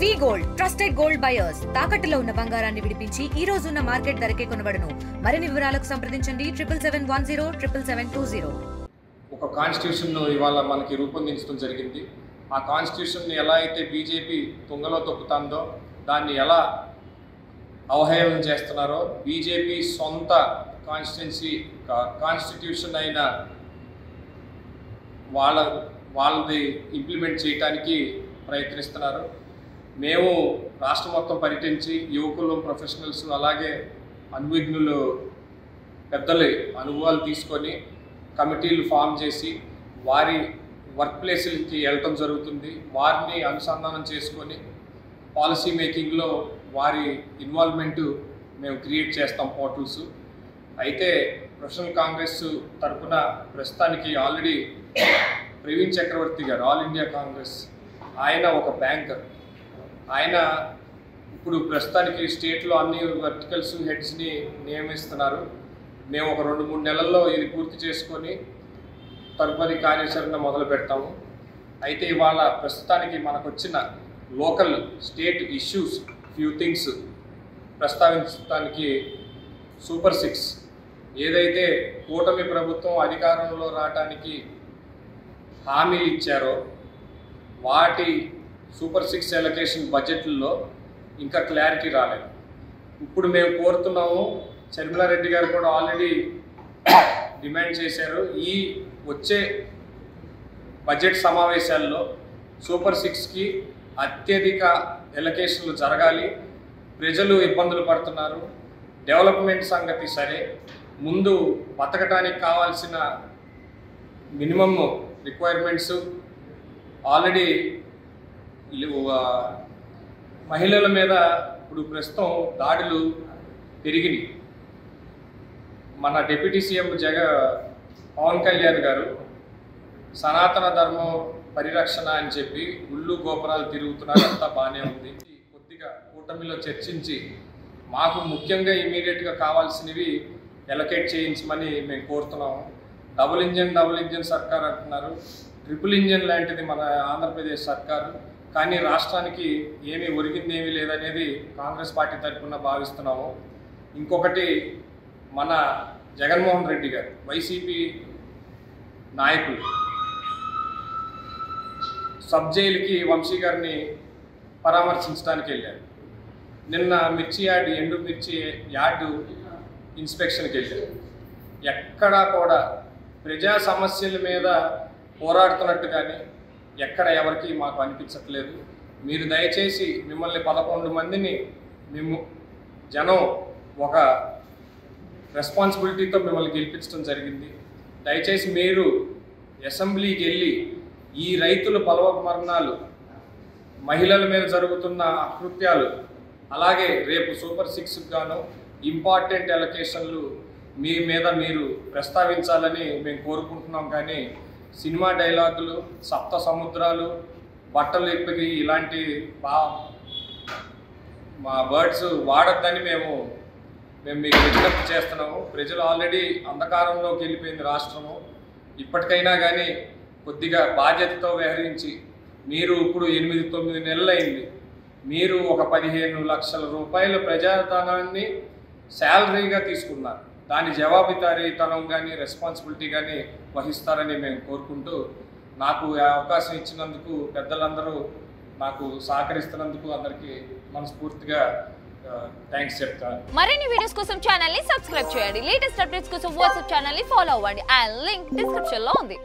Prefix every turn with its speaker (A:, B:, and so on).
A: వి gold trusted gold buyers తాకట్టులో ఉన్న బంగారాన్ని విడిపించి ఈ రోజు ఉన్న మార్కెట్ ధరకే కొనబడును. మరిన్ని వివరాలకు సంప్రదించండి 77107720.
B: ఒక కాన్స్టిట్యూషన్ ఇవాళ మనకి రూపొందించడం జరిగింది. ఆ కాన్స్టిట్యూషన్ ఎలా అయితే బీజేపీ తుంగలో తొక్కుతుందో దాన్ని ఎలా అవహేళన చేస్తున్నారో బీజేపీ సొంత కాన్స్టిట్యూషన్ అయిన వాళ్ళది ఇంప్లిమెంట్ చేయడానికి ప్రయత్నిస్తున్నారు. మేము రాష్ట్రం మొత్తం పర్యటించి యువకులు, ప్రొఫెషనల్స్, అలాగే అనుభవజ్ఞులు పెద్దలు అనుభవాలు తీసుకొని కమిటీలు ఫామ్ చేసి వారి వర్క్ ప్లేసులకి వెళ్ళటం జరుగుతుంది. వారిని అనుసంధానం చేసుకొని పాలసీ మేకింగ్లో వారి ఇన్వాల్వ్మెంటు మేము క్రియేట్ చేస్తాం పోర్టల్స్. అయితే ప్రొఫెషనల్ కాంగ్రెస్ తరఫున ప్రస్తుతానికి ఆల్రెడీ ప్రవీణ్ చక్రవర్తి గారు, ఆల్ ఇండియా కాంగ్రెస్, ఆయన ఒక బ్యాంకర్. ఆయన ఇప్పుడు ప్రస్తుతానికి స్టేట్లో అన్ని వర్టికల్స్ హెడ్స్ని నియమిస్తున్నారు. మేము ఒక 2-3 నెలల్లో ఇది పూర్తి చేసుకొని తదుపరి కార్యాచరణ మొదలు పెడతాము. అయితే ఇవాళ ప్రస్తుతానికి మనకు వచ్చిన local state issues few things ప్రస్తావించడానికి సూపర్ 6 ఏదైతే కూటమి ప్రభుత్వం అధికారంలో రావడానికి హామీలు ఇచ్చారో వాటి సూపర్ 6 ఎలకేషన్ బడ్జెట్లో ఇంకా క్లారిటీ రాలేదు. ఇప్పుడు మేము కోరుతున్నాము, శర్మిలారెడ్డి గారు కూడా ఆల్రెడీ డిమాండ్ చేశారు, ఈ వచ్చే బడ్జెట్ సమావేశాల్లో సూపర్ 6కి అత్యధిక ఎలకేషన్లు జరగాలి. ప్రజలు ఇబ్బందులు పడుతున్నారు. డెవలప్మెంట్ సంగతి సరే, ముందు బతకడానికి కావాల్సిన మినిమమ్ రిక్వైర్మెంట్స్ ఆల్రెడీ మహిళల మీద ఇప్పుడు ప్రస్తుతం దాడులు పెరిగినాయి. మన డిప్యూటీ సీఎం పవన్ కళ్యాణ్ గారు సనాతన ధర్మం పరిరక్షణ అని చెప్పి గుళ్ళు గోపురాలు తిరుగుతున్నారు, అంతా బాగానే ఉంది. కొద్దిగా కూటమిలో చర్చించి మాకు ముఖ్యంగా ఇమీడియట్గా కావాల్సినవి ఎలకేట్ చేయించమని మేము కోరుతున్నాము. డబుల్ ఇంజన్ సర్కార్ అంటున్నారు. ట్రిపుల్ ఇంజన్ లాంటిది మన ఆంధ్రప్రదేశ్ సర్కారు, కానీ రాష్ట్రానికి ఏమీ ఒరిగిందేమీ లేదనేది కాంగ్రెస్ పార్టీ తరఫున భావిస్తున్నాము. ఇంకొకటి, మన జగన్మోహన్ రెడ్డి గారు వైసీపీ నాయకులు సబ్ జైలుకి వంశీ గారిని పరామర్శించడానికి వెళ్ళారు. నిన్న మిర్చి యార్డ్, ఎండు మిర్చి యార్డు ఇన్స్పెక్షన్కి వెళ్ళారు. ఎక్కడా కూడా ప్రజా సమస్యల మీద పోరాడుతున్నట్టు కానీ ఎక్కడ ఎవరికి మాకు అనిపించట్లేదు. మీరు దయచేసి మిమ్మల్ని 11 మందిని జనం ఒక రెస్పాన్సిబిలిటీతో మిమ్మల్ని గెలిపించడం జరిగింది. దయచేసి మీరు అసెంబ్లీకి వెళ్ళి ఈ రైతుల బలవ మరణాలు, మహిళల మీద జరుగుతున్న అకృత్యాలు, అలాగే రేపు సూపర్ 6కి గాను ఇంపార్టెంట్ ఎలకేషన్లు మీ మీద మీరు ప్రస్తావించాలని మేము కోరుకుంటున్నాం. కానీ సినిమా డైలాగులు, సప్త సముద్రాలు, బట్టలు ఇప్పకి ఇలాంటి మా వర్డ్స్ వాడొద్దని మేము మీకు విజ్ఞప్తి చేస్తున్నాము. ప్రజలు ఆల్రెడీ అంధకారంలోకి వెళ్ళిపోయింది రాష్ట్రము. ఇప్పటికైనా కానీ కొద్దిగా బాధ్యతతో వ్యవహరించి, మీరు ఇప్పుడు 8-9 నెలలు అయింది, మీరు ఒక 15 లక్షల రూపాయల ప్రజాధనాన్ని శాలరీగా తీసుకున్నారు. దాని జవాబుదారీతనం కానీ రెస్పాన్సిబిలిటీ కానీ వహిస్తారని మేము కోరుకుంటూ, నాకు అవకాశం ఇచ్చినందుకు పెద్దలందరూ నాకు సహకరిస్తున్నందుకు అందరికీ మనస్ఫూర్తిగా థ్యాంక్స్ చెప్తాను.
C: మరిన్ని వీడియోస్ కోసం ఛానల్ ని సబ్స్క్రైబ్ చేయండి. లేటెస్ట్ అప్డేట్స్ కోసం వాట్సాప్ ఛానల్ ని ఫాలో అవ్వండి. ఆ లింక్ డిస్క్రిప్షన్ లో ఉంది.